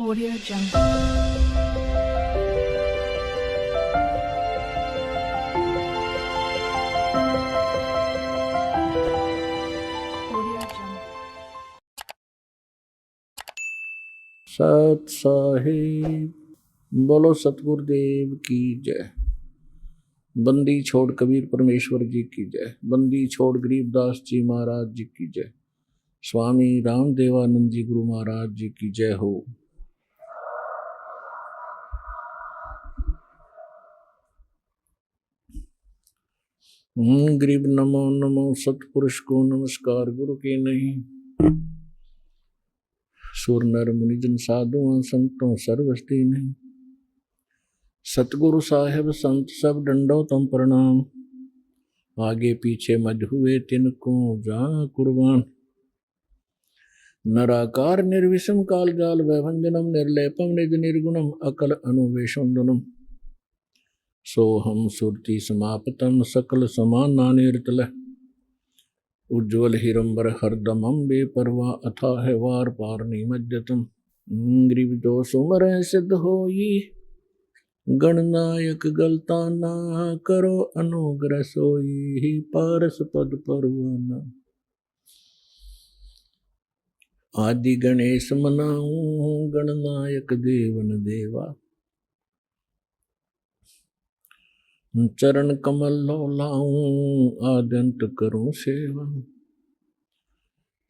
Audio Jungle. सत साहिब बोलो सतगुरुदेव की जय। बंदी छोड़ कबीर परमेश्वर जी की जय। बंदी छोड़ गरीबदास जी महाराज जी की जय। स्वामी रामदेवानंद जी गुरु महाराज जी की जय हो। गरीब नमो नमो सतपुरुष को नमस्कार गुरु के नहीं। सुर नर मुनिजन साधुओं संतों सर्वस्ती नहीं। सतगुरु साहेब संत सब डंडो तम प्रणाम। आगे पीछे मज हुए तिनको जा कुर्बान। नराकार निर्विषम काल जाल वैभंजनम निर्लेपम निज निर्गुणम अकल अनुवेशुंदनम। सोहम सुरति समापतम सकल समान नानिर्तल। उज्ज्वल हिरंबर हरदमम बेपरवा अथा है वार पार निमज्जतम। ग्रीव दोष उमर सिद्ध होई गणनायक गलता ना करो अनुग्रह सोई पारस पद परवाना। आदि गणेश मनाऊं गणनायक देवन देवा। चरण कमल लो लाऊं आद्यंत करूं सेवा।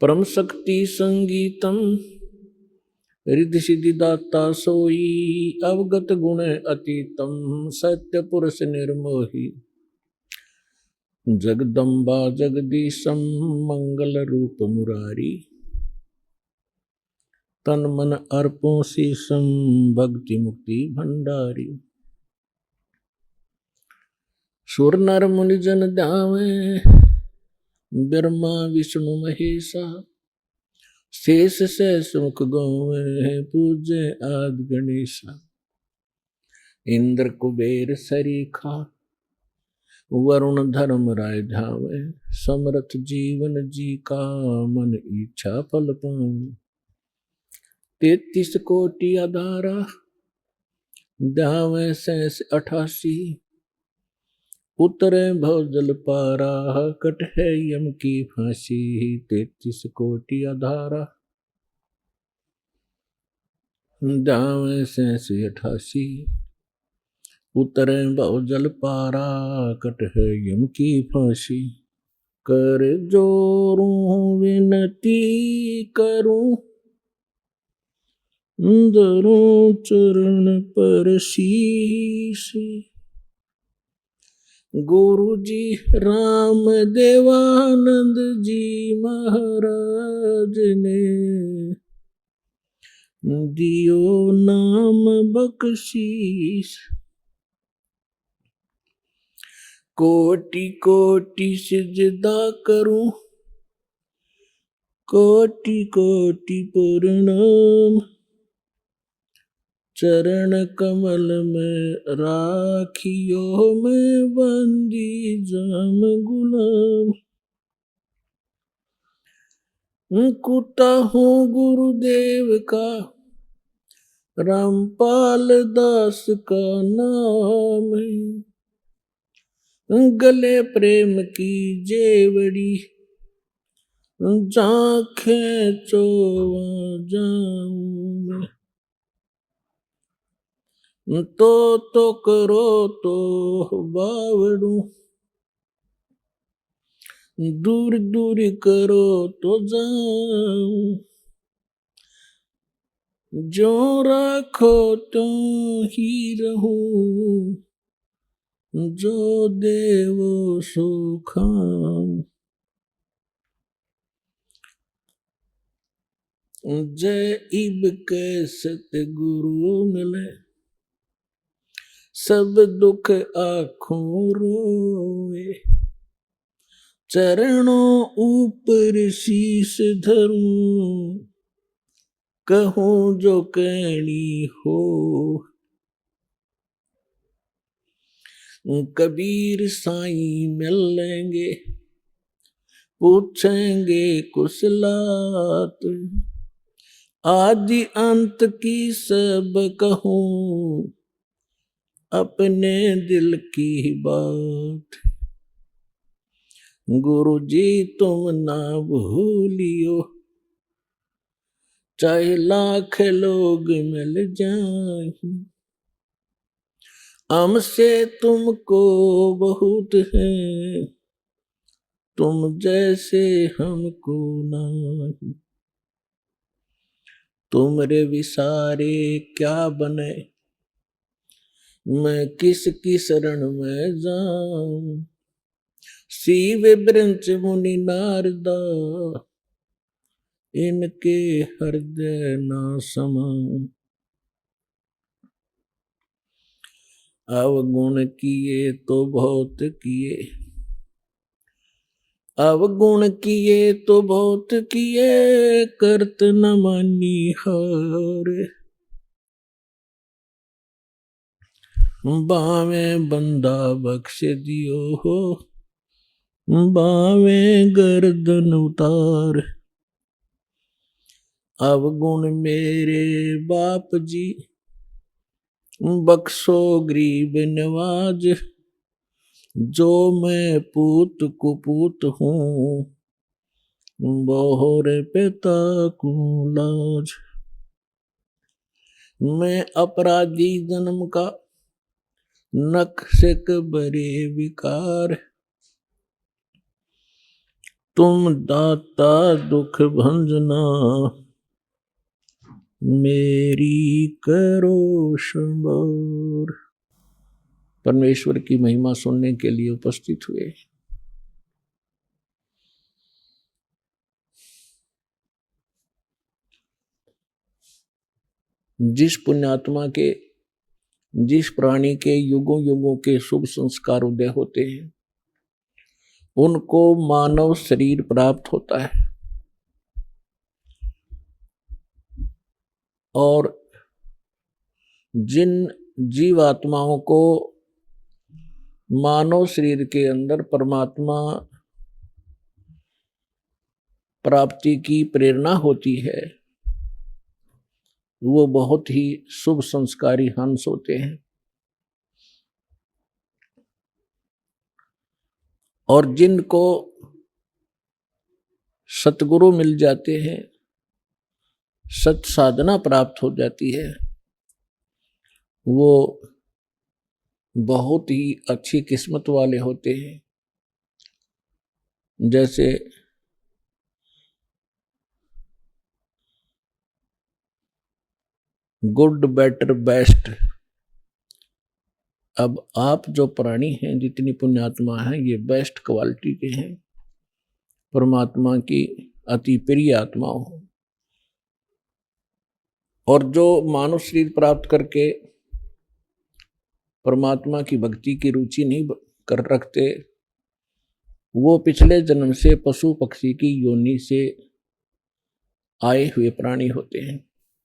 परम शक्ति संगीतम रिद्धि सिद्धि दाता सोई। अवगत गुण अतीतम सत्य पुरुष निर्मोही। जगदम्बा जगदीशम मंगल रूप मुरारी। तन मन अर्पों शीशम भक्ति मुक्ति भंडारी। सुर नर मुनि जन ध्यावे ब्रह्मा विष्णु महेशा। शेष शेष मुख गौवे पूजे आदि गणेशा। इंद्र कुबेर सरीखा वरुण धर्म राय ध्यावे। समरथ जीवन जी का मन इच्छा फल पावे। 33 कोटि अधारा ध्यावे शेष 88। उतरे भवजल पारा कट है यम की फांसी। 33 कोटि अधारा ध्यावे शेष 88। उतरे भवजल पारा कट है यम की फांसी। कर जोरूं विनती करूं धरूं चरण पर शीश। गुरु जी राम देवानंद जी महाराज ने दियो नाम बख्शीश। कोटि कोटि सिजदा करूं कोटि कोटि प्रणाम। चरण कमल में राखियो मैं बंदी जाम गुलाम। कुत्ता हूँ गुरुदेव का रामपाल दास का नाम है। गले प्रेम की जेवड़ी जांखें चोवा जाऊं मैं। तो करो तो बावड़ू दूर दूर करो तो जाऊं। जो राखो तो ही रहूं जो देवो सो खाऊं। जय इब के सतगुरु मिले सब दुख आँखों रोए। चरणों ऊपर शीश धरूं कहूं जो कहनी हो। कबीर साईं मिल लेंगे पूछेंगे कुशलात। आदि अंत की सब कहूँ, अपने दिल की बात। गुरु जी तुम ना भूलियो, चाहे लाख लोग मिल जाएं, हमसे तुमको बहुत है, तुम जैसे हमको नहीं। तुमरे विसारे क्या बने, मैं किसकी शरण में जाऊं। शिव ब्रंच मुनि नारदा, इनके हृदय ना समाऊं। अवगुण किए तो बहुत किए, अवगुण किए तो बहुत किए, करत न मानी हार। बावे बंदा बख्श दियो हो, बावे गर्दन उतार। अवगुण मेरे बाप जी, बख्शो गरीब नवाज। जो मैं पूत कुपूत हूँ, बोहर पिता को लाज। मैं अपराधी जन्म का, नक्शक बरे विकार। तुम दाता दुख भंजना, मेरी करो संभार। परमेश्वर की महिमा सुनने के लिए उपस्थित हुए। जिस पुण्यात्मा के, जिस प्राणी के युगों युगों के शुभ संस्कार उदय होते हैं, उनको मानव शरीर प्राप्त होता है। और जिन जीवात्माओं को मानव शरीर के अंदर परमात्मा प्राप्ति की प्रेरणा होती है, वो बहुत ही शुभ संस्कारी हंस होते हैं। और जिनको सतगुरु मिल जाते हैं, सत साधना प्राप्त हो जाती है, वो बहुत ही अच्छी किस्मत वाले होते हैं। जैसे गुड बेटर बेस्ट। अब आप जो प्राणी हैं, जितनी पुण्यात्मा हैं, ये बेस्ट क्वालिटी के हैं, परमात्मा की अति प्रिय आत्माओं। और जो मानव शरीर प्राप्त करके परमात्मा की भक्ति की रुचि नहीं कर रखते, वो पिछले जन्म से पशु पक्षी की योनि से आए हुए प्राणी होते हैं।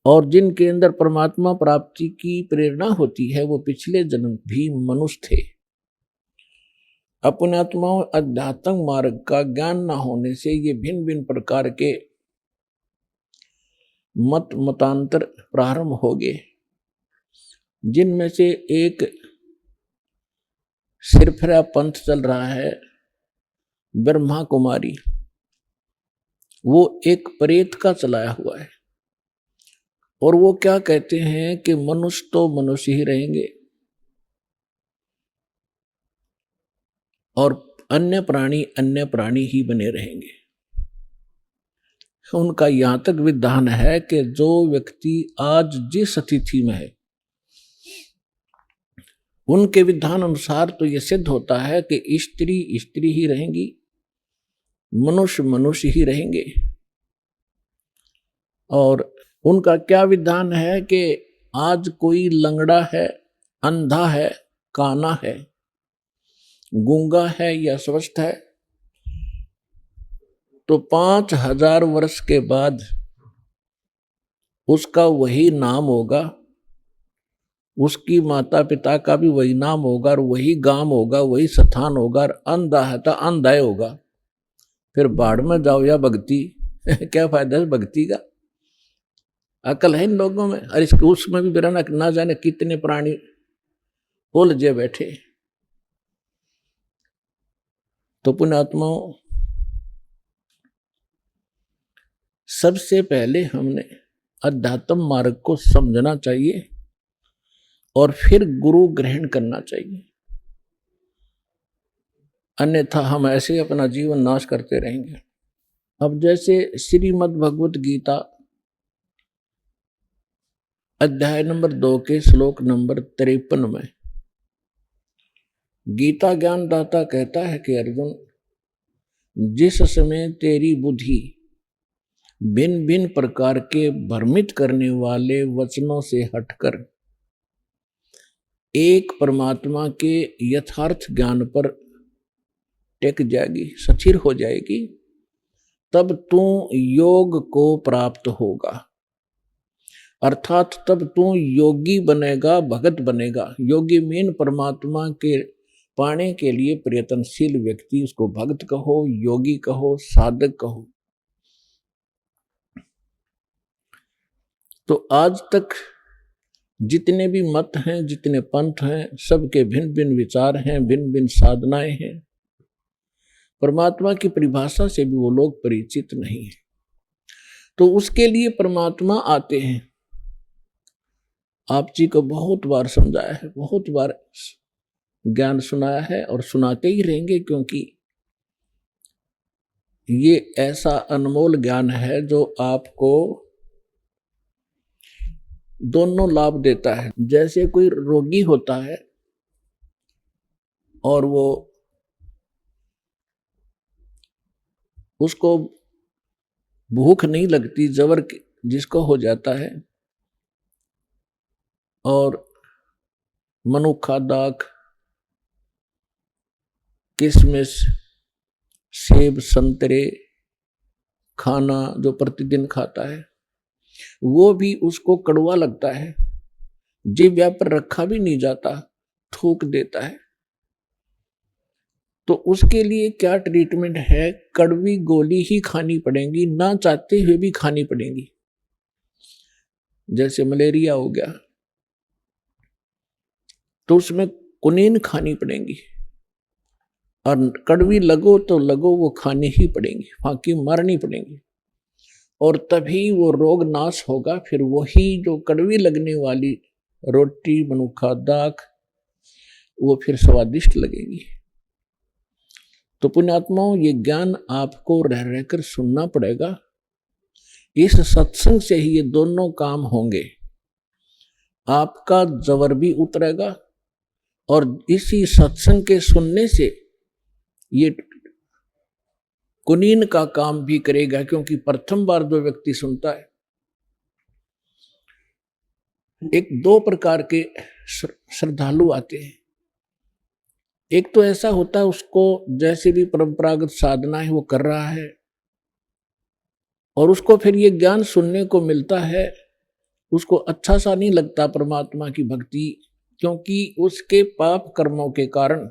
और जिनके अंदर परमात्मा प्राप्ति की प्रेरणा होती है, वो पिछले जन्म भी मनुष्य थे। अपनात्माओं अध्यात्म मार्ग का ज्ञान न होने से ये भिन्न भिन्न प्रकार के मतांतर प्रारंभ हो गए, जिनमें से एक सिरफिरा पंथ चल रहा है, ब्रह्मा कुमारी। वो एक प्रेत का चलाया हुआ है। और वो क्या कहते हैं कि मनुष्य तो मनुष्य ही रहेंगे और अन्य प्राणी ही बने रहेंगे। उनका यहां तक विधान है कि जो व्यक्ति आज जिस स्थिति में है, उनके विधान अनुसार तो यह सिद्ध होता है कि स्त्री स्त्री ही रहेंगी, मनुष्य मनुष्य ही रहेंगे। और उनका क्या विधान है कि आज कोई लंगड़ा है, अंधा है, काना है, गूंगा है या स्वस्थ है, तो 5000 वर्ष के बाद उसका वही नाम होगा, उसकी माता पिता का भी वही नाम होगा, और वही गांव होगा, वही स्थान होगा, और अंधा है तो अंधा ही होगा। फिर बाढ़ में जाओ या भक्ति क्या फायदा है भक्ति का। अकल है इन लोगों में। और उसमें भी बिराना ना जाने कितने प्राणी उलझे बैठे। तो पुण्यात्माओं, सबसे पहले हमने अध्यात्म मार्ग को समझना चाहिए और फिर गुरु ग्रहण करना चाहिए, अन्यथा हम ऐसे ही अपना जीवन नाश करते रहेंगे। अब जैसे श्रीमद् भगवत गीता अध्याय नंबर 2 के श्लोक नंबर 53 में गीता ज्ञानदाता कहता है कि अर्जुन, जिस समय तेरी बुद्धि भिन्न भिन्न प्रकार के भ्रमित करने वाले वचनों से हटकर एक परमात्मा के यथार्थ ज्ञान पर टेक जाएगी, स्थिर हो जाएगी, तब तू योग को प्राप्त होगा। अर्थात तब तू योगी बनेगा, भगत बनेगा। योगी मीन परमात्मा के पाने के लिए प्रयत्नशील व्यक्ति, उसको भक्त कहो, योगी कहो, साधक कहो। तो आज तक जितने भी मत हैं, जितने पंथ हैं, सबके भिन्न भिन्न विचार हैं, भिन्न भिन्न साधनाएं हैं। परमात्मा की परिभाषा से भी वो लोग परिचित नहीं है। तो उसके लिए परमात्मा आते हैं। आप जी को बहुत बार समझाया है, बहुत बार ज्ञान सुनाया है और सुनाते ही रहेंगे, क्योंकि ये ऐसा अनमोल ज्ञान है जो आपको दोनों लाभ देता है। जैसे कोई रोगी होता है और वो उसको भूख नहीं लगती, जबर जिसको हो जाता है, और मनुक्खा, दाख, किशमिश, सेब, संतरे खाना जो प्रतिदिन खाता है, वो भी उसको कड़वा लगता है, जीभ पर रखा भी नहीं जाता, थूक देता है। तो उसके लिए क्या ट्रीटमेंट है? कड़वी गोली ही खानी पड़ेगी, ना चाहते हुए भी खानी पड़ेगी। जैसे मलेरिया हो गया तो उसमें कुनीन खानी पड़ेगी, और कड़वी लगो तो लगो, वो खानी ही पड़ेगी, फांकी मारनी पड़ेगी, और तभी वो रोग नाश होगा। फिर वही जो कड़वी लगने वाली रोटी, मनुक्खा, दाख, वो फिर स्वादिष्ट लगेगी। तो पुण्यात्माओं, ये ज्ञान आपको रह रहकर सुनना पड़ेगा। इस सत्संग से ही ये दोनों काम होंगे। आपका जबर भी उतरेगा और इसी सत्संग के सुनने से ये कुनीन का काम भी करेगा, क्योंकि प्रथम बार जो व्यक्ति सुनता है, एक दो प्रकार के श्रद्धालु आते हैं। एक तो ऐसा होता है, उसको जैसे भी परंपरागत साधना है वो कर रहा है, और उसको फिर ये ज्ञान सुनने को मिलता है, उसको अच्छा सा नहीं लगता परमात्मा की भक्ति, क्योंकि उसके पाप कर्मों के कारण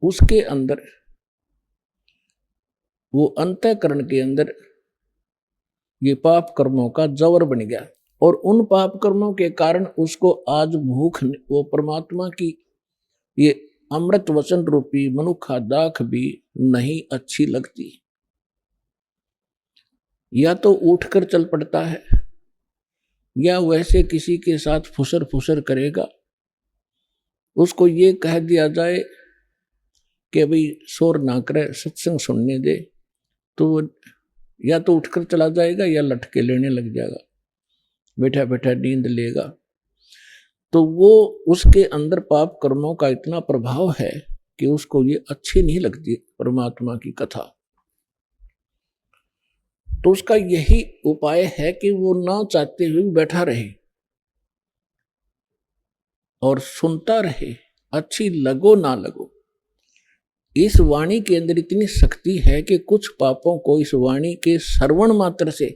उसके अंदर, वो अंतःकरण के अंदर ये पाप कर्मों का जवर बन गया, और उन पाप कर्मों के कारण उसको आज भूख, वो परमात्मा की ये अमृत वचन रूपी मनुक्खा दाख भी नहीं अच्छी लगती। या तो उठकर चल पड़ता है, या वैसे किसी के साथ फुसर फुसर करेगा। उसको ये कह दिया जाए कि भाई शोर ना करे, सत्संग सुनने दे, तो या तो उठकर चला जाएगा या लटके लेने लग जाएगा, बैठा बैठा नींद लेगा। तो वो उसके अंदर पाप कर्मों का इतना प्रभाव है कि उसको ये अच्छी नहीं लगती परमात्मा की कथा। तो उसका यही उपाय है कि वो ना चाहते हुए बैठा रहे और सुनता रहे, अच्छी लगो ना लगो। इस वाणी के अंदर इतनी शक्ति है कि कुछ पापों को इस वाणी के श्रवण मात्र से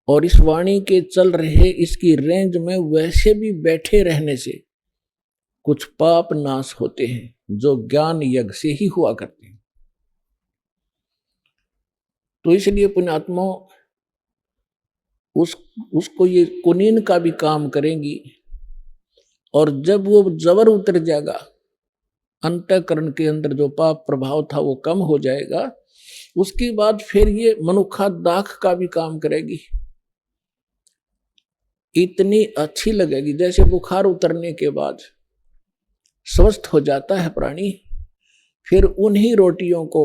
और इस वाणी के चल रहे इसकी रेंज में वैसे भी बैठे रहने से कुछ पाप नाश होते हैं, जो ज्ञान यज्ञ से ही हुआ करते हैं। तो इसलिए पुण्यात्माओं, उस उसको ये कुनीन का भी काम करेंगी। और जब वो जबर उतर जाएगा, अंतःकरण के अंदर जो पाप प्रभाव था वो कम हो जाएगा, उसके बाद फिर ये मनुखा दाख का भी काम करेगी। इतनी अच्छी लगेगी, जैसे बुखार उतरने के बाद स्वस्थ हो जाता है प्राणी, फिर उन्हीं रोटियों को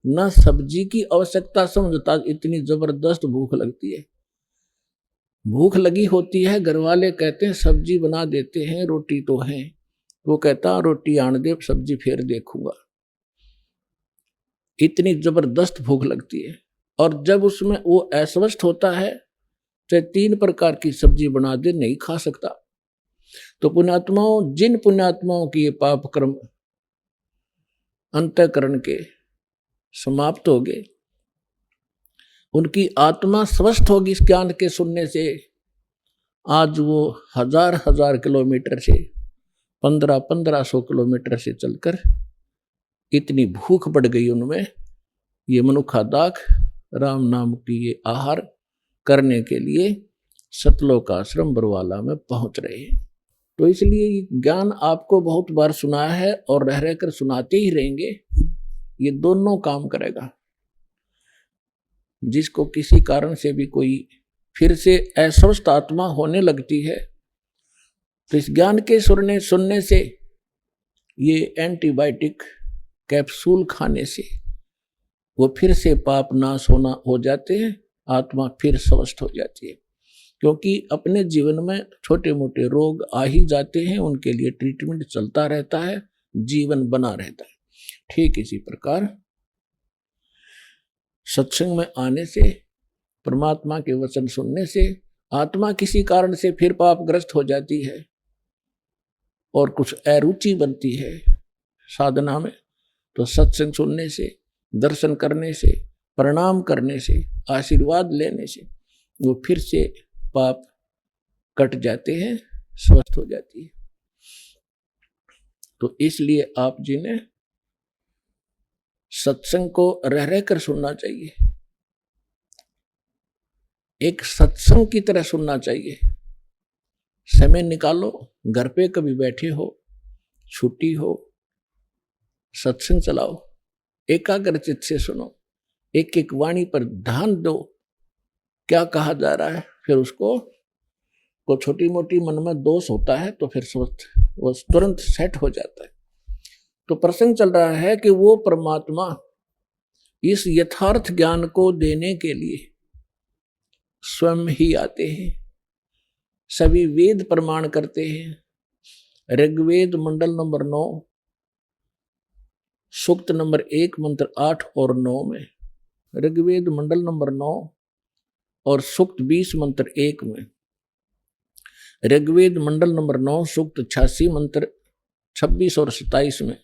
न सब्जी की आवश्यकता समझता, इतनी जबरदस्त भूख लगती है। भूख लगी होती है, घर वाले कहते हैं सब्जी बना देते हैं, रोटी तो है, वो कहता रोटी आन दे, सब्जी फिर देखूंगा। इतनी जबरदस्त भूख लगती है। और जब उसमें वो अस्वस्थ होता है, चाहे 3 प्रकार की सब्जी बना दे, नहीं खा सकता। तो पुण्यात्माओं, जिन पुण्यात्माओं की ये पाप कर्म अंतःकरण के समाप्त हो गए, उनकी आत्मा स्वस्थ होगी इस ज्ञान के सुनने से। आज वो हजार किलोमीटर से 1500 किलोमीटर से चलकर, इतनी भूख बढ़ गई उनमें, ये मनुखा दाख राम नाम की ये आहार करने के लिए सतलोक आश्रम बरवाला में पहुंच रहे हैं। तो इसलिए ज्ञान आपको बहुत बार सुनाया है और रह रहकर सुनाते ही रहेंगे। ये दोनों काम करेगा। जिसको किसी कारण से भी कोई फिर से अस्वस्थ आत्मा होने लगती है, तो इस ज्ञान के सुनने से, ये एंटीबायोटिक कैप्सूल खाने से वो फिर से पाप नाश हो जाते हैं, आत्मा फिर स्वस्थ हो जाती है। क्योंकि अपने जीवन में छोटे मोटे रोग आ ही जाते हैं, उनके लिए ट्रीटमेंट चलता रहता है, जीवन बना रहता है। ठीक इसी प्रकार सत्संग में आने से, परमात्मा के वचन सुनने से आत्मा किसी कारण से फिर पापग्रस्त हो जाती है और कुछ अरुचि बनती है साधना में, तो सत्संग सुनने से, दर्शन करने से, प्रणाम करने से, आशीर्वाद लेने से वो फिर से पाप कट जाते हैं, स्वस्थ हो जाती है। तो इसलिए आप जी ने सत्संग को रह रहकर सुनना चाहिए, एक सत्संग की तरह सुनना चाहिए। समय निकालो, घर पे कभी बैठे हो, छुट्टी हो, सत्संग चलाओ, एकाग्रचित से सुनो, एक एक वाणी पर ध्यान दो, क्या कहा जा रहा है। फिर उसको को छोटी मोटी मन में दोष होता है तो फिर वो तुरंत सेट हो जाता है। तो प्रसंग चल रहा है कि वो परमात्मा इस यथार्थ ज्ञान को देने के लिए स्वयं ही आते हैं। सभी वेद प्रमाण करते हैं। ऋग्वेद मंडल नंबर 9 सूक्त नंबर 1 मंत्र 8 और 9 में, ऋग्वेद मंडल नंबर 9 और सूक्त 20 मंत्र 1 में, ऋग्वेद मंडल नंबर 9 सूक्त 86 मंत्र 26 और 27 में,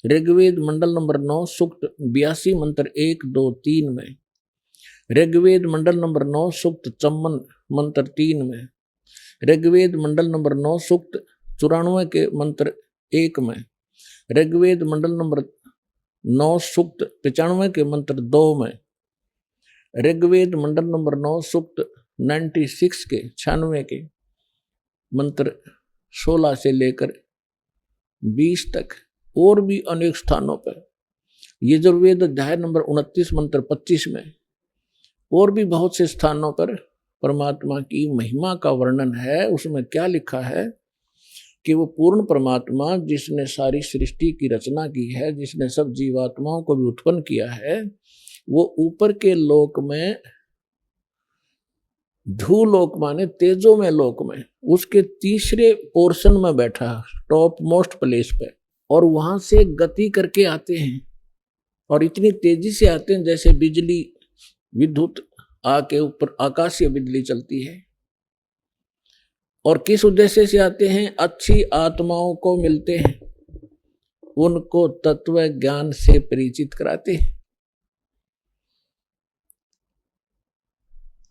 ऋग्वेद मंडल नंबर 9 सूक्त 82 मंत्र 1 2 3 में, ऋग्वेद मंडल नंबर 9 सूक्त 54 मंत्र 3 में, ऋग्वेद मंडल नंबर 9 सूक्त 94 के मंत्र 1 में, ऋग्वेद मंडल नंबर 9 सूक्त 95 के मंत्र 2 में, ऋग्वेद मंडल नंबर 9 सूक्त 96 के 96 के मंत्र 16 से लेकर 20 तक, और भी अनेक स्थानों पर, यजुर्वेद अध्याय नंबर 29 मंत्र 25 में, और भी बहुत से स्थानों पर परमात्मा की महिमा का वर्णन है। उसमें क्या लिखा है कि वो पूर्ण परमात्मा जिसने सारी सृष्टि की रचना की है, जिसने सब जीवात्माओं को भी उत्पन्न किया है, वो ऊपर के लोक में, धूलोक माने तेजो में लोक में, उसके तीसरे पोर्शन में बैठा, टॉप मोस्ट प्लेस पे, और वहां से गति करके आते हैं, और इतनी तेजी से आते हैं जैसे बिजली, विद्युत आके ऊपर आकाशीय बिजली चलती है। और किस उद्देश्य से आते हैं? अच्छी आत्माओं को मिलते हैं, उनको तत्व ज्ञान से परिचित कराते हैं,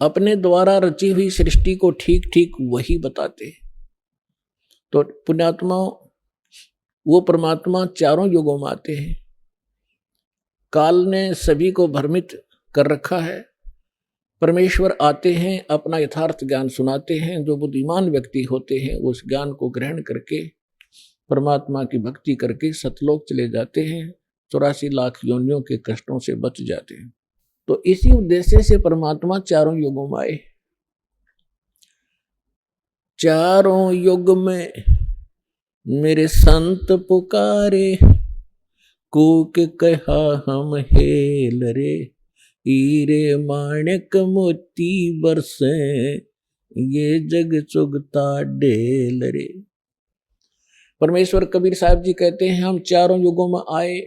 अपने द्वारा रची हुई सृष्टि को ठीक ठीक वही बताते हैं। तो पुण्यात्माओं, वो परमात्मा चारों युगों में आते हैं। काल ने सभी को भ्रमित कर रखा है, परमेश्वर आते हैं, अपना यथार्थ ज्ञान सुनाते हैं। जो बुद्धिमान व्यक्ति होते हैं उस ज्ञान को ग्रहण करके परमात्मा की भक्ति करके सतलोक चले जाते हैं, 84 लाख योनियों के कष्टों से बच जाते हैं। तो इसी उद्देश्य से परमात्मा चारों युगों में आए। चारों युग में मेरे संत पुकारे, कूक कहा हम हेल रे, हीरे माणिक मोती बरसे, ये जग चुगता ढेल रे। परमेश्वर कबीर साहब जी कहते हैं हम चारों युगों में आए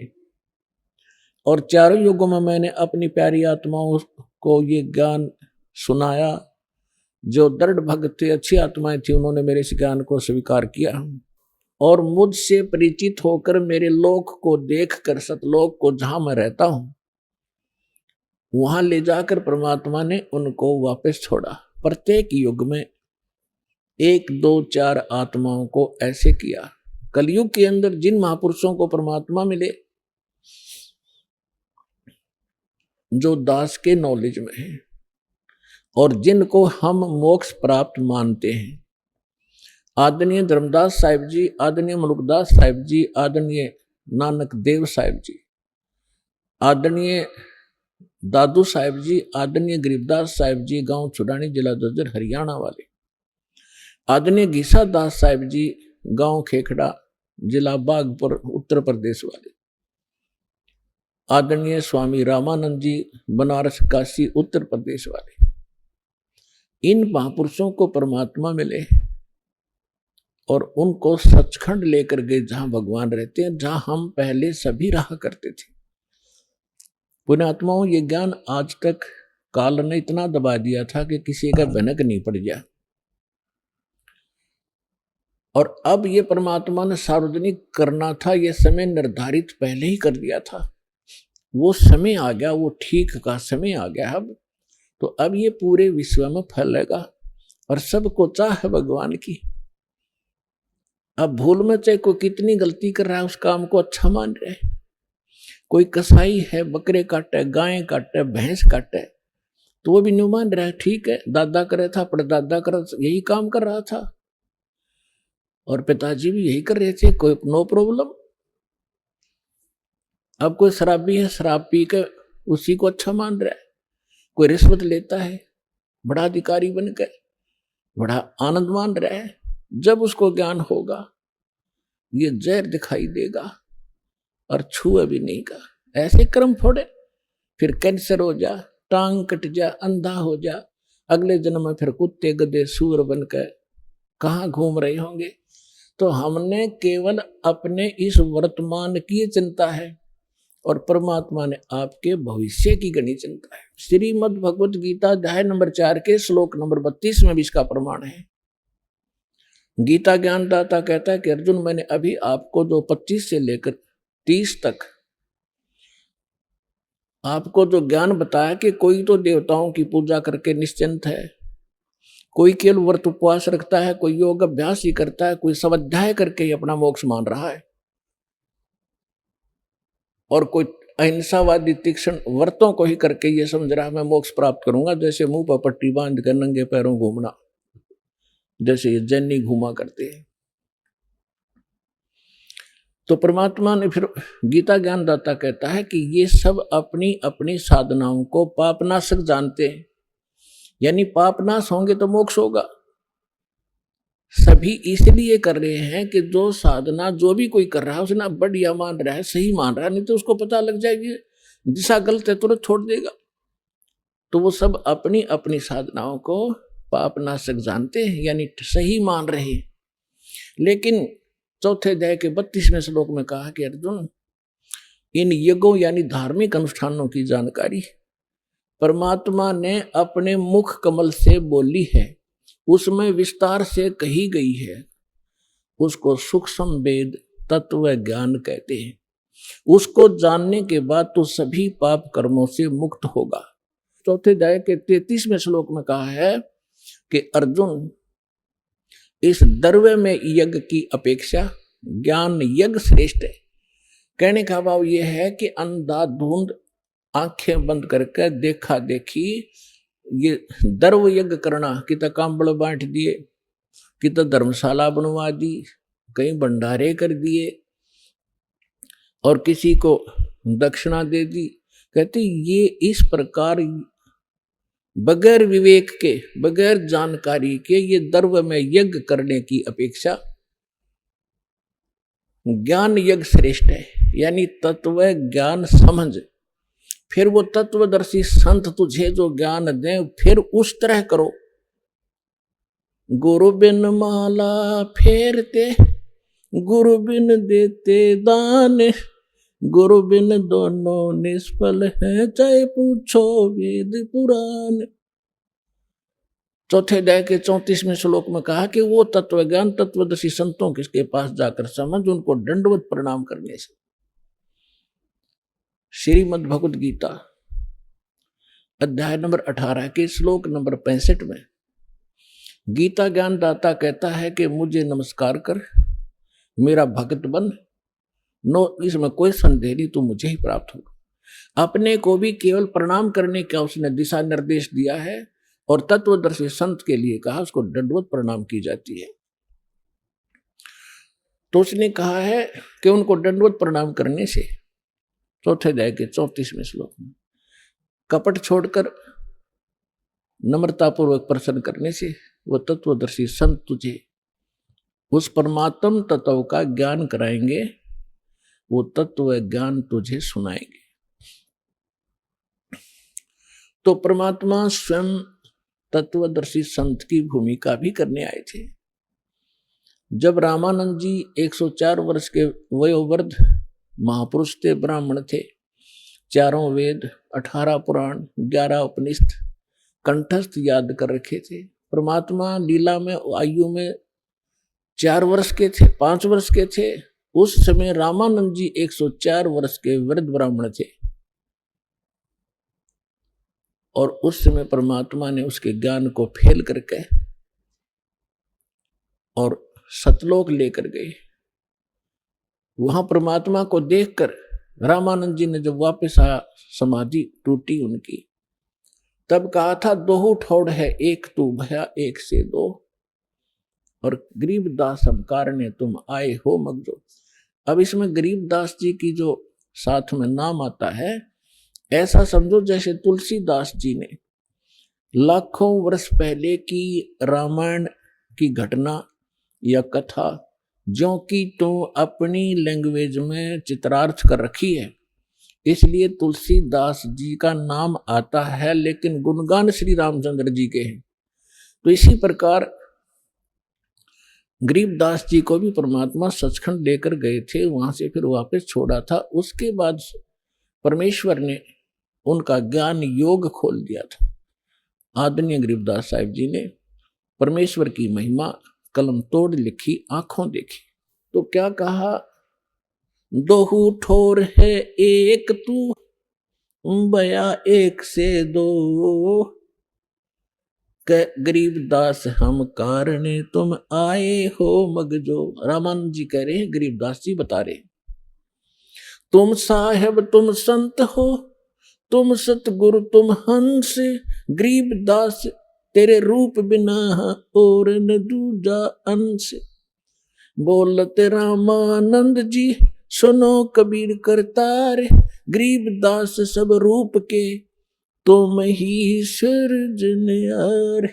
और चारों युगों में मैंने अपनी प्यारी आत्माओं को ये ज्ञान सुनाया। जो दृढ़ भक्त थे, अच्छी आत्माएं थी, उन्होंने मेरे इस ज्ञान को स्वीकार किया और मुझसे परिचित होकर मेरे लोक को देखकर, सतलोक को जहां मैं रहता हूं, वहां ले जाकर परमात्मा ने उनको वापस छोड़ा। प्रत्येक युग में 1, 2, 4 आत्माओं को ऐसे किया। कलयुग के अंदर जिन महापुरुषों को परमात्मा मिले जो दास के नॉलेज में है और जिनको हम मोक्ष प्राप्त मानते हैं, आदरणीय धर्मदास साहिब जी, आदरणीय मलुकदास साहिब जी, आदरणीय नानक देव साहिब जी, आदरणीय दादू साहिब जी, आदरणीय गरीबदास साहिब जी, गांव छुड़ानी, जिला जज्जर, हरियाणा वाले, आदरणीय घीसा दास साहिब जी, गांव खेखड़ा, जिला बागपुर, उत्तर प्रदेश वाले, आदरणीय स्वामी रामानंद जी, बनारस काशी, उत्तर प्रदेश वाले, इन महापुरुषों को परमात्मा मिले और उनको सचखंड लेकर गए जहां भगवान रहते हैं, जहां हम पहले सभी रहा करते थे। पुण्यात्माओं, ये ज्ञान आज तक काल ने इतना दबा दिया था कि किसी का भनक नहीं पड़ गया और अब ये परमात्मा ने सार्वजनिक करना था, ये समय निर्धारित पहले ही कर दिया था। वो समय आ गया, वो ठीक का समय आ गया अब। तो अब ये पूरे विश्व में फैलेगा और सबको चाह है भगवान की। अब भूल में चाहे कोई कितनी गलती कर रहा है, उस काम को अच्छा मान रहे हैं। कोई कसाई है, बकरे काटे, गाय काटे, भैंस काटे, तो वो भी नहीं मान रहा है। ठीक है, दादा करे था, परदादा कर यही काम कर रहा था और पिताजी भी यही कर रहे थे, कोई नो प्रॉब्लम। अब कोई शराबी है, शराब पी के उसी को अच्छा मान रहा है। कोई रिश्वत लेता है, बड़ा अधिकारी बनकर बड़ा आनंद मान रहा है। जब उसको ज्ञान होगा ये जहर दिखाई देगा और छुए भी नहीं का। ऐसे कर्म फोड़े, फिर कैंसर हो जा, टांग कट जा, अंधा हो जा, अगले जन्म में फिर कुत्ते गधे सूअर बनकर कहाँ घूम रहे होंगे। तो हमने केवल अपने इस वर्तमान की चिंता है और परमात्मा ने आपके भविष्य की घनी चिंता है। श्रीमद् भगवत गीता अध्याय नंबर 4 के श्लोक नंबर 32 में भी इसका प्रमाण है। गीता ज्ञानदाता कहता है कि अर्जुन, मैंने अभी आपको जो 25 से लेकर 30 तक आपको जो ज्ञान बताया कि कोई तो देवताओं की पूजा करके निश्चिंत है, कोई केवल व्रत उपवास रखता है, कोई योग अभ्यास ही करता है, कोई स्वाध्याय करके ही अपना मोक्ष मान रहा है, और कोई अहिंसावादी तीक्ष्ण व्रतों को ही करके ये समझ रहा है मैं मोक्ष प्राप्त करूंगा। जैसे मुंह पर पट्टी बांध कर नंगे पैरों घूमना, जैसे ये जैनी घूमा करते हैं। तो परमात्मा ने फिर गीता ज्ञानदाता कहता है कि ये सब अपनी अपनी साधनाओं को पापनाशक जानते हैं, यानी पापनाश होंगे तो मोक्ष होगा। सभी इसलिए कर रहे हैं कि जो साधना जो भी कोई कर रहा है उसने बढ़िया मान रहा है, सही मान रहा है, नहीं तो उसको पता लग जाएगी दिशा गलत है तुरंत छोड़ देगा। तो वो सब अपनी अपनी साधनाओं को पापनाशक जानते हैं, यानी सही मान रहे हैं। लेकिन चौथे अध्याय के 32वें श्लोक में कहा कि अर्जुन, इन यज्ञों यानी धार्मिक अनुष्ठानों की जानकारी परमात्मा ने अपने मुख कमल से बोली है, उसमें विस्तार से कही गई है, उसको सूक्ष्म वेद तत्व ज्ञान कहते हैं। उसको जानने के बाद तो सभी पाप कर्मों से मुक्त होगा। चौथे अध्याय के 33वें श्लोक में कहा है कि अर्जुन, इस द्रव्य में यज्ञ की अपेक्षा ज्ञान यज्ञ श्रेष्ठ है। कहने का भाव यह है कि अंधाधुंध आंखें बंद करके देखा देखी ये दर्व यज्ञ करना, कि तो कांबड़ बांट दिए, कि तो धर्मशाला बनवा दी, कहीं भंडारे कर दिए और किसी को दक्षिणा दे दी। कहते ये इस प्रकार बगैर विवेक के, बगैर जानकारी के ये दर्व में यज्ञ करने की अपेक्षा ज्ञान यज्ञ श्रेष्ठ है। यानी तत्व ज्ञान समझ, फिर वो तत्वदर्शी संत तुझे जो ज्ञान दें, फिर उस तरह करो। गुरु बिन माला फेरते, गुरु बिन देते दान, गुरु बिन दोनों निष्फल है, चाहे पूछो वेद पुराण। चौथे अध्याय के 34वें श्लोक में कहा कि वो तत्व ज्ञान तत्वदर्शी संतों किसके पास जाकर समझ, उनको दंडवत प्रणाम करने से। श्रीमद् भगवद गीता अध्याय नंबर 18 के श्लोक नंबर 65 में गीता ज्ञान दाता कहता है कि मुझे नमस्कार कर, मेरा भक्त बन, नो इसमें कोई संदेह नहीं, तू मुझे ही प्राप्त होगा। अपने को भी केवल प्रणाम करने का उसने दिशा निर्देश दिया है और तत्वदर्शी संत के लिए कहा उसको दंडवत प्रणाम की जाती है। तो उसने कहा है कि उनको दंडवत प्रणाम करने से, चौथे अध्याय के 34वें श्लोक में, कपट छोड़कर नम्रतापूर्वक प्रसन्न करने से वो तत्वदर्शी संत तुझे उस परमात्म तत्व का ज्ञान कराएंगे, वो तत्व ज्ञान तुझे सुनाएंगे। तो परमात्मा स्वयं तत्वदर्शी संत की भूमिका भी करने आए थे। जब रामानंद जी 104 वर्ष के वयोवृद्ध महापुरुष थे, ब्राह्मण थे, 4 वेद, 18 पुराण, 11 उपनिषद कंठस्थ याद कर रखे थे। परमात्मा लीला में आयु में 4 वर्ष के थे, 5 वर्ष के थे। उस समय रामानंद जी 104 वर्ष के वृद्ध ब्राह्मण थे और उस समय परमात्मा ने उसके ज्ञान को फेल करके और सतलोक लेकर गए। वहां परमात्मा को देखकर रामानंद जी ने जब वापस आया, समाधि टूटी उनकी, तब कहा था दोहु ठोड़ है एक तू भया एक से दो, और गरीबदास हम कारणे तुम आए हो मगजो। अब इसमें गरीबदास जी की जो साथ में नाम आता है, ऐसा समझो जैसे तुलसीदास जी ने लाखों वर्ष पहले की रामायण की घटना या कथा जो कि तो अपनी लैंग्वेज में चित्रार्थ कर रखी है, इसलिए तुलसीदास जी का नाम आता है, लेकिन गुणगान श्री रामचंद्र जी के हैं। तो इसी प्रकार गरीबदास जी को भी परमात्मा सचखंड लेकर गए थे, वहां से फिर वापस छोड़ा था। उसके बाद परमेश्वर ने उनका ज्ञान योग खोल दिया था। आदरणीय गरीबदास साहिब जी ने परमेश्वर की महिमा कलम तोड़ लिखी, आंखों देखी। तो क्या कहा, दोहु ठोर है एक तू बया एक से दो, गरीबदास हम कारणे तुम आए हो मगजो। रामानंद जी कह रहे हैं, गरीबदास जी बता रहे, तुम साहेब तुम संत हो, तुम सतगुरु तुम हंस, गरीबदास तेरे रूप बिना और न दूजा अंश। बोलते रामानंद जी सुनो कबीर करतार, गरीबदास सब रूप के तुम ही सृजनहार।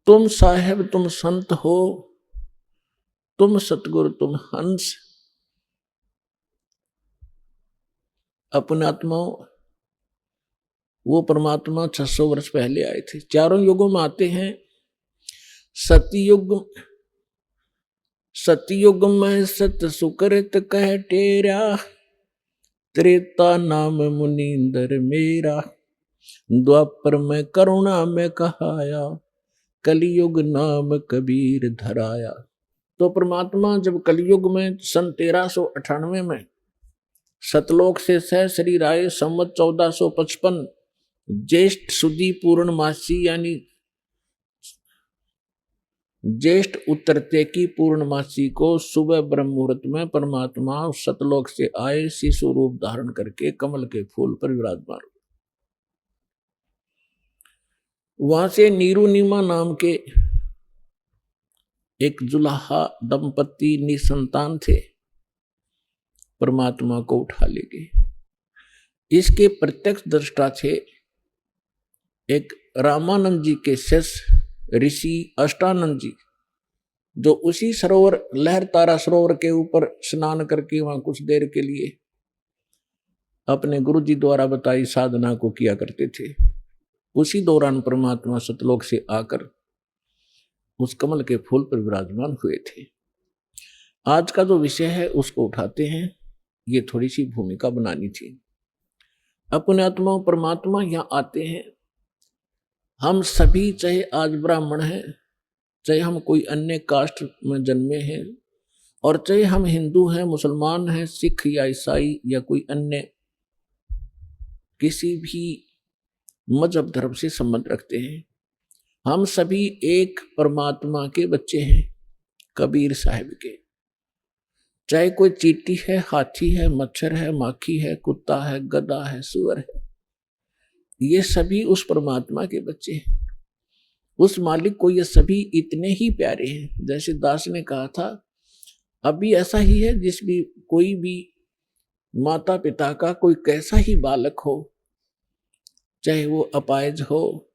तुम साहेब तुम संत हो, तुम सतगुरु तुम हंस। अपने आत्माओं, वो परमात्मा 600 वर्ष पहले आए थे। 4 युगों में आते हैं। सतयुग में सत सुकृत कह टेरा, त्रेता नाम मुनींदर मेरा, द्वापर में करुणा में कहाया, कलयुग नाम कबीर धराया। तो परमात्मा जब कलयुग में सन 1398 में सतलोक से सह शरीर आए, संवत 1455 ज्येष्ठ सुदी पूर्णमासी यानी ज्येष्ठ उत्तरते की पूर्णमासी को सुबह ब्रह्म मुहूर्त में परमात्मा सतलोक से आए, शिशु रूप धारण करके कमल के फूल पर विराजमान। वहां से नीरुनिमा नाम के एक जुलाहा दंपति निसंतान थे, परमात्मा को उठा ले गए। इसके प्रत्यक्ष दृष्टा थे एक रामानंद जी के शिष्य ऋषि अष्टानंद जी, जो उसी सरोवर लहर तारा सरोवर के ऊपर स्नान करके वहां कुछ देर के लिए अपने गुरु जी द्वारा बताई साधना को किया करते थे। उसी दौरान परमात्मा सतलोक से आकर उस कमल के फूल पर विराजमान हुए थे। आज का जो विषय है उसको उठाते हैं, ये थोड़ी सी भूमिका बनानी थी। अपने आत्मा परमात्मा यहाँ आते हैं। हम सभी, चाहे आज ब्राह्मण हैं, चाहे हम कोई अन्य कास्ट में जन्मे हैं, और चाहे हम हिंदू हैं, मुसलमान हैं, सिख या ईसाई या कोई अन्य किसी भी मजहब धर्म से संबंध रखते हैं, हम सभी एक परमात्मा के बच्चे हैं, कबीर साहिब के। चाहे कोई चींटी है, हाथी है, मच्छर है, माखी है, कुत्ता है, गधा है, सूअर है, ये सभी उस परमात्मा के बच्चे हैं। उस मालिक को ये सभी इतने ही प्यारे हैं। जैसे दास ने कहा था, अभी ऐसा ही है, जिस भी कोई भी माता पिता का कोई कैसा ही बालक हो, चाहे वो अपाहिज हो,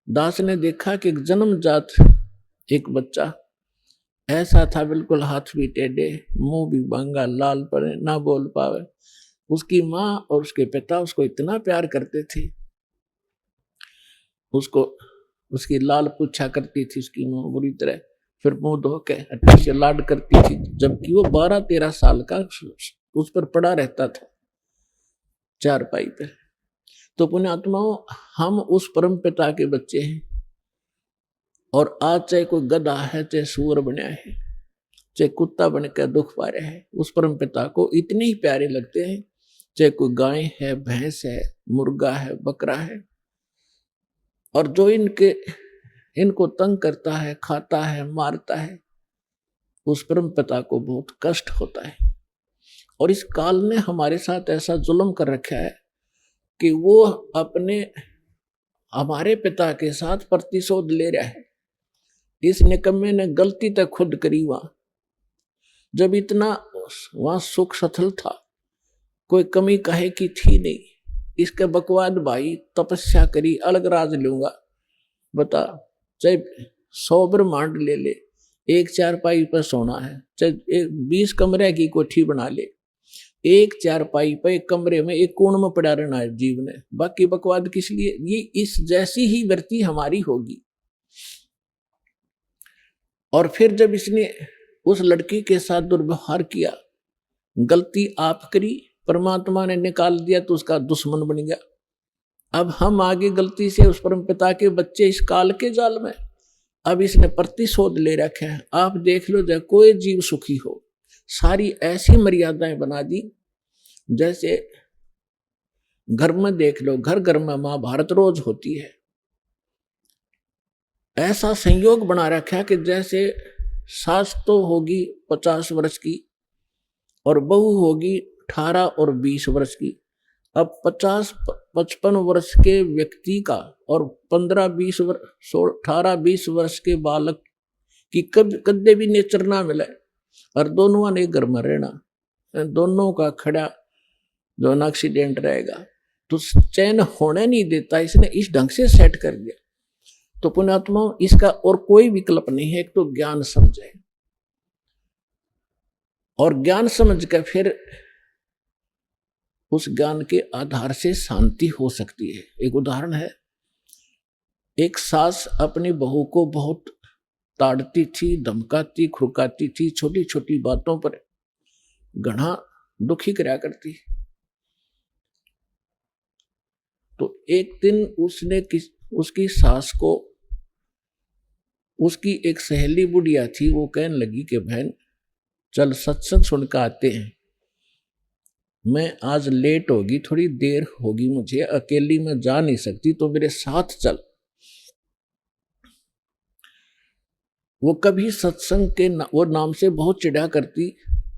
दास ने देखा कि एक जन्मजात एक बच्चा ऐसा था, बिल्कुल हाथ भी टेढ़े, मुंह भी बांगा, लाल पड़े, ना बोल पावे। उसकी माँ और उसके पिता उसको इतना प्यार करते थे, उसको उसकी लाल पूछा करती थी उसकी माँ बुरी तरह, फिर मुंह धो के अच्छे से लाड करती थी, जबकि वो 12-13 साल का उस पर पड़ा रहता था चारपाई पे। तो पुण्यात्माओं, हम उस परम पिता के बच्चे हैं। और आज चाहे कोई गधा है, चाहे सूअर बना है, चाहे कुत्ता बन कर दुख पा रहा है, उस परम पिता को इतने ही प्यारे लगते हैं। चाहे कोई गाय है, भैंस है, मुर्गा है, बकरा है, और जो इनको तंग करता है, खाता है, मारता है, उस परम पिता को बहुत कष्ट होता है। और इस काल ने हमारे साथ ऐसा जुल्म कर रखा है कि वो हमारे पिता के साथ प्रतिशोध ले रहा है। इस निकम्मे ने गलती तक खुद करी वहां, जब इतना वहां सुख सथल था, कोई कमी कहे की थी नहीं। इसके बकवाद भाई तपस्या करी, अलग राज लूंगा, बता, चाहे 100 ब्रह्मांड ले ले, एक चारपाई पर सोना है, चाहे 20 कमरे की कोठी बना ले, एक चारपाई पर एक कमरे में एक कोण में पड़ा रहना है जीव ने, बाकी बकवाद किस लिए। ये इस जैसी ही वृत्ति हमारी होगी। और फिर जब इसने उस लड़की के साथ दुर्व्यवहार किया, गलती आप करी, परमात्मा ने निकाल दिया तो उसका दुश्मन बन गया। अब हम आगे गलती से उस परम पिता के बच्चे इस काल के जाल में, अब इसने प्रतिशोध ले रखे हैं। आप देख लो, जब कोई जीव सुखी हो, सारी ऐसी मर्यादाएं बना दी। जैसे घर में देख लो, घर घर में महाभारत रोज होती है। ऐसा संयोग बना रखा है कि जैसे सास तो होगी 50 वर्ष की और बहू होगी 18 और 20 वर्ष की। अब 50-55 वर्ष के व्यक्ति का और 15-20 वर्ष 18-20 वर्ष के बालक की कदे भी नेचर ना मिले, और दोनों ने घर में रहना, दोनों का खड़ा जो एक्सीडेंट रहेगा, तो चैन होने नहीं देता। इसने इस ढंग से सेट कर दिया। तो पुण्यात्मा, इसका और कोई विकल्प नहीं है। एक तो ज्ञान समझे, और ज्ञान समझ कर फिर उस ज्ञान के आधार से शांति हो सकती है। एक उदाहरण है, एक सास अपनी बहू को बहुत ताड़ती थी, धमकाती, खुरकाती थी, छोटी छोटी बातों पर घना दुखी कराया करती। तो एक दिन उसने उसकी सास को, उसकी एक सहेली बुढ़िया थी, वो कहने लगी कि बहन चल सत्संग सुनकर आते हैं, मैं आज लेट होगी, थोड़ी देर होगी, मुझे अकेली में जा नहीं सकती, तो मेरे साथ चल। वो कभी सत्संग के वो नाम से बहुत चिढ़ा करती,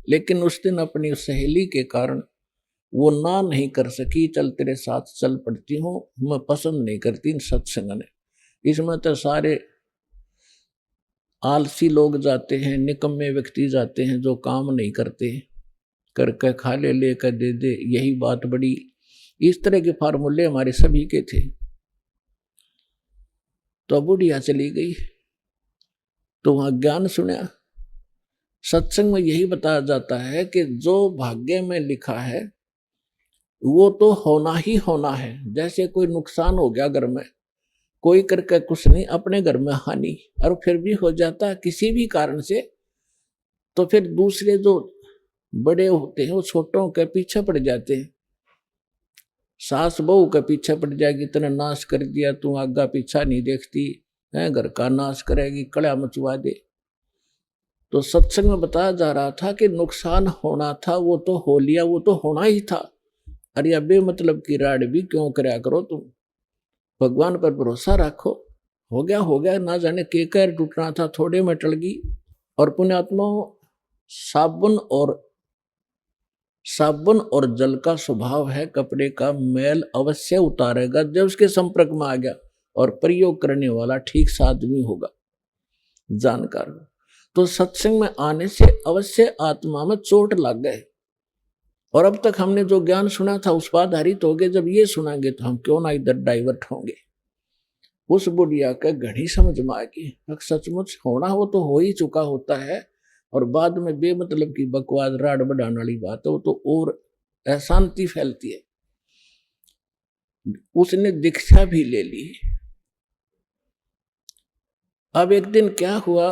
लेकिन उस दिन अपनी सहेली के कारण वो ना नहीं कर सकी। चल तेरे साथ चल पड़ती हूँ, मैं पसंद नहीं करती इन सत्संग ने। इसमें तो सारे आलसी लोग जाते हैं, निकम्मे व्यक्ति जाते हैं जो काम नहीं करते, करके खा ले, लेकर दे दे, यही बात बड़ी। इस तरह के फार्मूले हमारे सभी के थे। तो बुढ़िया चली गई तो वहां ज्ञान सुना। सत्संग में यही बताया जाता है कि जो भाग्य में लिखा है वो तो होना ही होना है। जैसे कोई नुकसान हो गया घर में, कोई करके कुछ नहीं, अपने घर में हानि, और फिर भी हो जाता किसी भी कारण से, तो फिर दूसरे जो बड़े होते हैं वो छोटों के पीछे पड़ जाते हैं। सास बहू के पीछे पड़ जाएगी, इतना नाश कर दिया, तू आगा पीछा नहीं देखती है, घर का नाश करेगी, कड़ा मचवा दे। तो सत्संग में बताया जा रहा था कि नुकसान होना था वो तो हो लिया, वो तो होना ही था। अरे अबे मतलब की राड भी क्यों कराया करो तुम, भगवान पर भरोसा रखो। हो गया हो गया, ना जाने के कैर टूटना था, थोड़े में टल गई। और पुण्यात्मा, साबुन और जल का स्वभाव है, कपड़े का मैल अवश्य उतारेगा जब उसके संपर्क में आ गया, और प्रयोग करने वाला ठीक सा आदमी होगा, जानकार। तो सत्संग में आने से अवश्य आत्मा में चोट लग गए, और अब तक हमने जो ज्ञान सुना था उस पर आधारित हो गए। जब ये सुनाएंगे तो हम क्यों ना इधर डाइवर्ट होंगे। उस बुढ़िया का घड़ी समझ में आएगी, सचमुच होना हो तो हो ही चुका होता है, और बाद में बेमतलब की बकवास राड बढ़ाने वाली बात है वो तो और अशांति फैलती है। उसने दीक्षा भी ले ली। अब एक दिन क्या हुआ,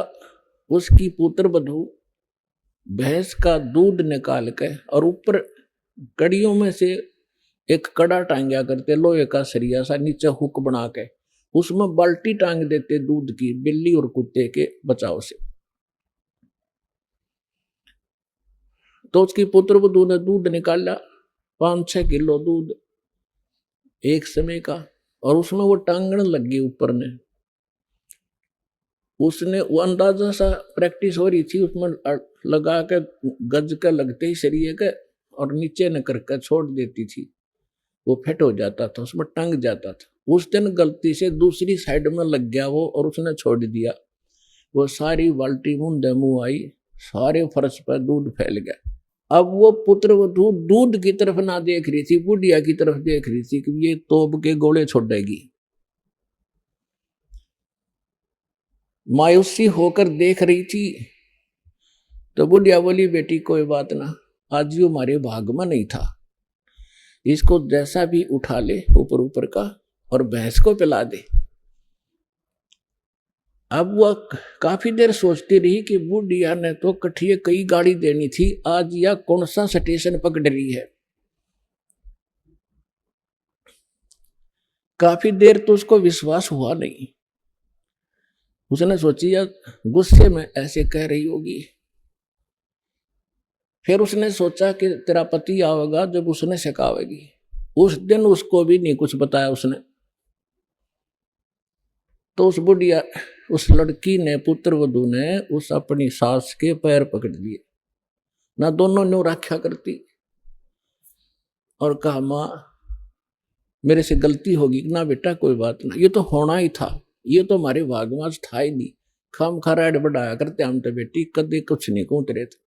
उसकी पुत्र बधू भैंस का दूध निकाल के और ऊपर कड़ियों में से एक कड़ा टांगा करते, लोहे का सरिया सा, नीचे हुक बना के उसमें बाल्टी टांग देते दूध की, बिल्ली और कुत्ते के बचाव से। तो उसकी पुत्र वधू ने दूध निकाला, 5-6 किलो दूध एक समय का, और उसमें वो टांगने लगी ऊपर ने। उसने वो अंदाजा सा प्रैक्टिस हो रही थी, उसमें लगा के गज के लगते ही शरीर के, और नीचे न करके छोड़ देती थी, वो फिट हो जाता था, उसमें टंग जाता था। उस दिन गलती से दूसरी साइड में लग गया वो, और उसने छोड़ दिया। वो सारी बाल्टी मुंह मुंह आई, सारे फर्श पर दूध फैल गया। अब वो पुत्र वधू दूध की तरफ ना देख रही थी, बुढ़िया की तरफ देख रही थी कि ये तोप के गोले छोड़ेगी। मायूसी होकर देख रही थी। तो बुढ़िया बोली, बेटी कोई बात ना, आज यो हमारे भाग में नहीं था, इसको जैसा भी उठा ले ऊपर ऊपर का और भैंस को पिला दे। अब वह काफी देर सोचती रही कि बुढ़िया ने तो कठिए कई गाड़ी देनी थी, आज या कौन सा स्टेशन पकड़ रही है। काफी देर तो उसको विश्वास हुआ नहीं। उसने सोची यार गुस्से में ऐसे कह रही होगी। फिर उसने सोचा कि तेरा पति आवेगा जब उसने सिखावेगी। उस दिन उसको भी नहीं कुछ बताया उसने। तो उस बुढ़िया, उस लड़की ने, पुत्र वधू ने उस अपनी सास के पैर पकड़ लिए, ना दोनों ने रक्षा करती, और कहा मां मेरे से गलती होगी ना बेटा, कोई बात ना, ये तो होना ही था, ये तो हमारे भाग में आज था ही नहीं, खाम खराड़ बढ़ाया करते हम तो बेटी, कदे कुछ नहीं कूदते थे।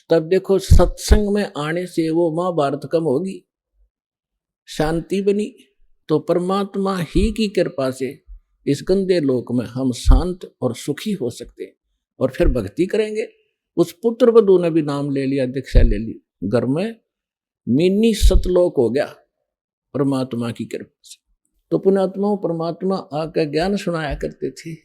तब देखो सत्संग में आने से वो महाभारत कम होगी, शांति बनी। तो परमात्मा ही की कृपा से इस गंदे लोक में हम शांत और सुखी हो सकते हैं, और फिर भक्ति करेंगे। उस पुत्र वधू ने भी नाम ले लिया, दीक्षा ले ली, घर में मिनी सतलोक हो गया परमात्मा की कृपा से। तो पुण्यात्मा परमात्मा आकर ज्ञान सुनाया करते थे,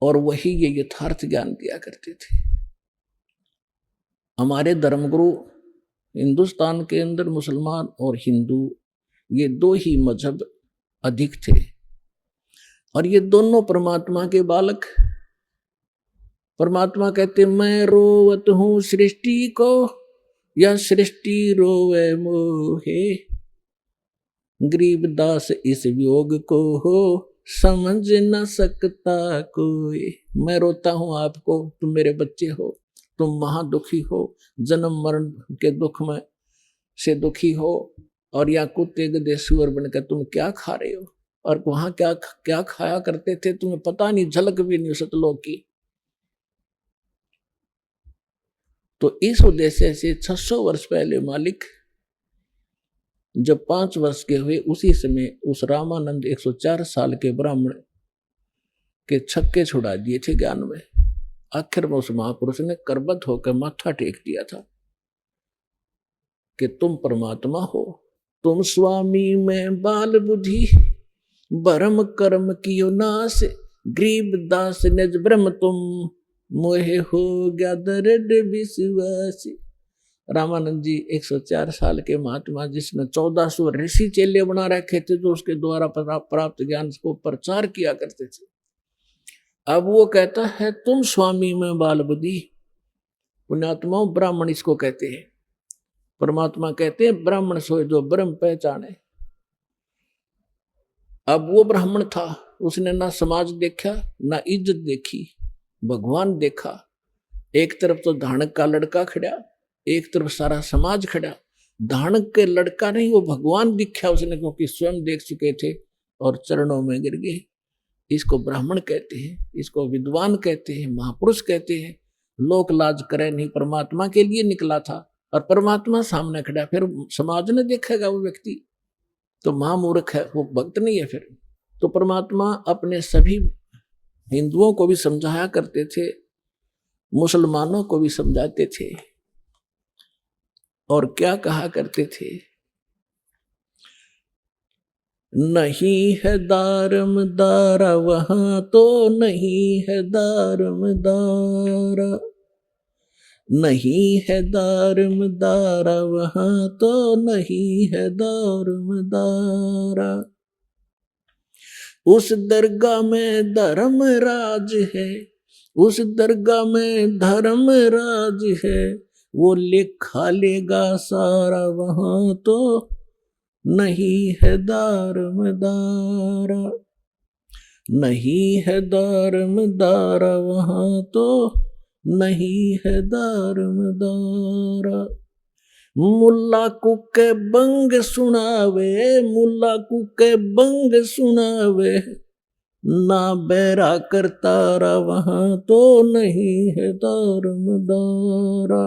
और वही ये यथार्थ ज्ञान दिया करते थे। हमारे धर्मगुरु हिंदुस्तान के अंदर मुसलमान और हिंदू ये दो ही मजहब अधिक थे, और ये दोनों परमात्मा के बालक। परमात्मा कहते मैं रोवत हूं सृष्टि को, या सृष्टि रोवे मोहे, गरीब दास इस वियोग को हो, समझ न सकता कोई। मैं रोता हूं आपको, तुम मेरे बच्चे हो, तुम महादुखी हो, जन्म मरण के दुख में से दुखी हो, और यहाँ कुत्ते गधे सुअर बनकर तुम क्या खा रहे हो, और वहां क्या क्या खाया करते थे तुम्हें पता नहीं, झलक भी नहीं सतलोक की। तो इस उद्देश्य से 600 वर्ष पहले मालिक जब 5 वर्ष के हुए, उसी समय उस रामानंद 104 साल के ब्राह्मण के छक्के छुड़ा दिए थे ज्ञान में। आखिर में उस महापुरुष ने करबद्ध होकर माथा टेक दिया था कि तुम परमात्मा हो, तुम स्वामी में बाल बुद्धि, भरम कर्म कियो नाश, गरीब दास निज ब्रह्म तुम, मोहे हो गया दृढ़ विश्वास। रामानंद जी 104 साल के महात्मा, जिसने 1400 ऋषि चेले बना रखे थे, जो उसके द्वारा प्राप्त ज्ञान को प्रचार किया करते थे। अब वो कहता है तुम स्वामी में बाल बुद्धि। पुण्यात्माओं, ब्राह्मण इसको कहते हैं। परमात्मा कहते हैं ब्राह्मण सोए जो ब्रह्म पहचाने। अब वो ब्राह्मण था, उसने ना समाज देखा ना इज्जत देखी, भगवान देखा। एक तरफ तो धानक का लड़का खड़ा, एक तरफ सारा समाज खड़ा। धानक के लड़का नहीं, वो भगवान दिखा उसने, क्योंकि स्वयं देख चुके थे और चरणों में गिर गए। इसको ब्राह्मण कहते हैं, इसको विद्वान कहते हैं, महापुरुष कहते हैं। लोक लाज करे नहीं, परमात्मा के लिए निकला था और परमात्मा सामने खड़ा, फिर समाज ने देखेगा वो व्यक्ति तो महामूर्ख है, वो भक्त नहीं है फिर। तो परमात्मा अपने सभी हिंदुओं को भी समझाया करते थे, मुसलमानों को भी समझाते थे, और क्या कहा करते थे, नहीं है दारम दारा वहां तो नहीं है दारम दारा, नहीं है दारम दारा वहां तो नहीं है दारम दारा। उस दरगाह में धर्म राज है, उस दरगाह में धर्म राज है, वो लिखा लेगा सारा वहां तो नहीं है दारम दारा, नहीं है दारम दारा वहां तो नहीं है दारम दारा। मुल्ला कुके बंग सुनावे, मुल्ला कुके बंग सुनावे, ना बैरा करतारा वहां तो नहीं है दारम दारा,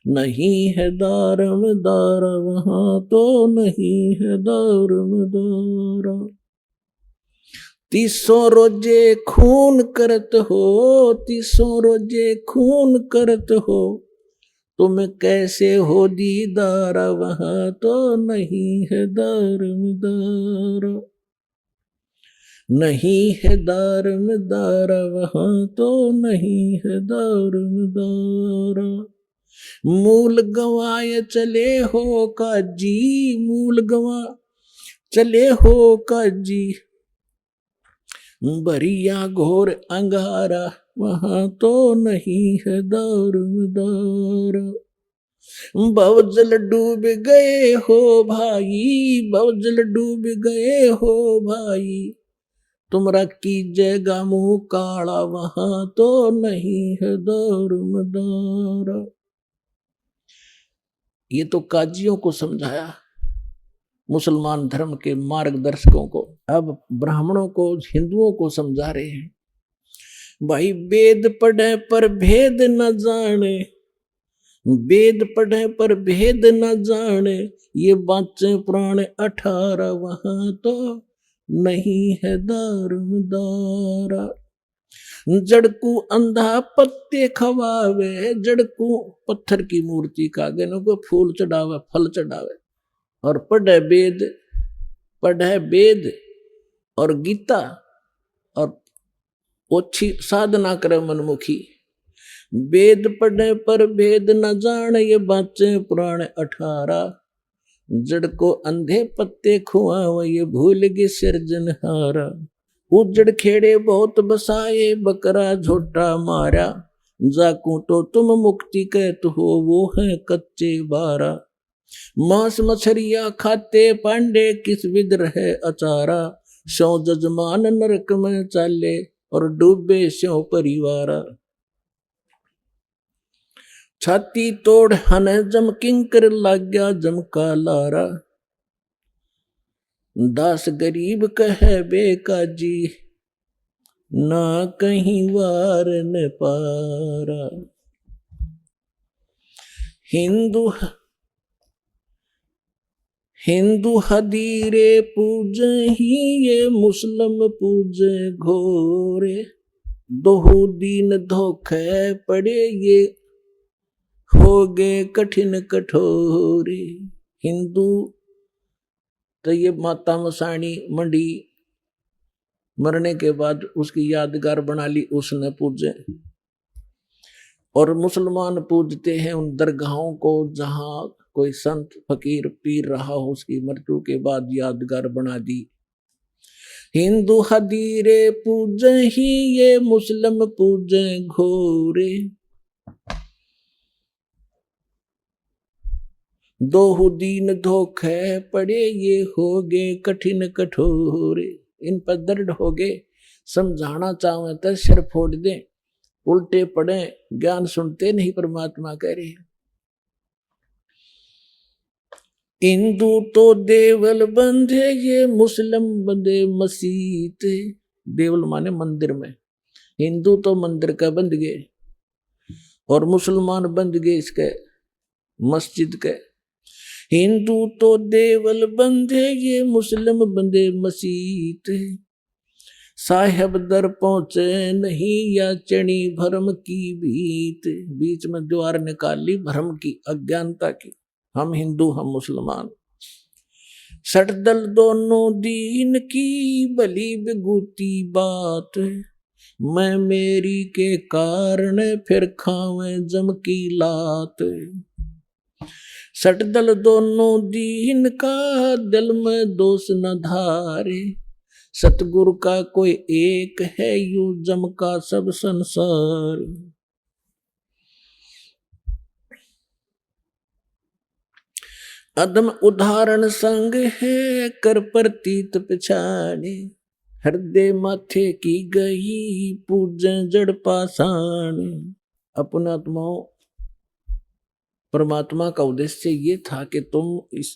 नहीं है दारम दारा वहां तो नहीं है दारम दारा। 300 रोजे खून करत हो, 300 रोजे खून करत हो, तुम कैसे हो दीदारा वहां तो नहीं है दारम दारा, नहीं है दारम दारा वहां तो नहीं है दारम दारा। मूल गवाए चले हो काजी, मूल गवा चले हो काजी, बरिया घोर अंगारा वहां तो नहीं है दारम दारा। भवजल डूब गए हो भाई, भवजल डूब गए हो भाई, तुमरा कीजेगा मुंह काला वहां तो नहीं है दारम दारा। ये तो काजियों को समझाया, मुसलमान धर्म के मार्गदर्शकों को। अब ब्राह्मणों को, हिंदुओं को समझा रहे हैं, भाई वेद पढ़े पर भेद न जाने, वेद पढ़े पर भेद न जाने, ये बाचे प्राण 18 वहां तो नहीं है दारम दारा। जड़कू अंधा पत्ते खवावे, जड़कू पत्थर की मूर्ति का गनों को फूल चढ़ावे, फल चढ़ावे, और पढ़े वेद और गीता और ओछी साधना करे मनमुखी। वेद पढ़े पर भेद न जान, ये बाचे पुराण 18, जड़ को अंधे पत्ते खुआव, ये भूल गए सिरजनहारा। उजड़ खेड़े बहुत बसाए, बकरा झोटा मारा, जाकू तो तुम मुक्ति कहत हो, वो है कच्चे बारा। मांस मछरिया खाते पांडे, किस विद रहे अचारा, सौ जजमान नरक में चाले, और डूबे स्यों परिवारा। छाती तोड़ हन जम किंकर लाग्या जम का लारा, दास गरीब कहे बेकाजी, ना कहीं वार न पारा। हिंदू हदीरे पूजे ही ये मुस्लिम पूजे घोरे। दोहु दीन धोखे पड़े ये हो गए कठिन कठोरे। हिंदू तो ये माता मसाणी मंडी मरने के बाद उसकी यादगार बना ली, उसने पूजे। और मुसलमान पूजते हैं उन दरगाहों को जहां कोई संत फकीर पीर रहा हो, उसकी मृत्यु के बाद यादगार बना दी। हिंदू हदीरे पूजे ही ये मुस्लिम पूजे घोरे। दोहु दीन धोखे पड़े ये हो गए कठिन कठोरे। इन पर दर्द हो गए, समझाना चाहे तो सिर फोड़ दे, उल्टे पड़े, ज्ञान सुनते नहीं। परमात्मा कह रहे हैं हिंदू तो देवल बंधे ये मुस्लिम बंधे मसीत। देवल माने मंदिर में, हिंदू तो मंदिर का बंध गए और मुसलमान बंध गए इसके मस्जिद के। हिंदू तो देवल बंधे ये मुस्लिम बंधे मसीत। साहेब दर पहुंचे नहीं या चढ़ी भरम की भीत। बीच में द्वार निकाल ली भरम की, अज्ञानता की। हम हिंदू हम मुसलमान, सटदल दोनों दीन की भली बिगुती बात। मैं मेरी के कारण फिर खावे जम की लात। सटदल दोनों दीन का दिल में दोष न धारे। सतगुरु का कोई एक है यू जम का सब संसार। अदम उदाहरण संग है कर प्रतीत पिछाड़ी। हृदय माथे की गई पूजे जड़ पाषाण। अपने आत्माओं, परमात्मा का उद्देश्य ये था कि तुम इस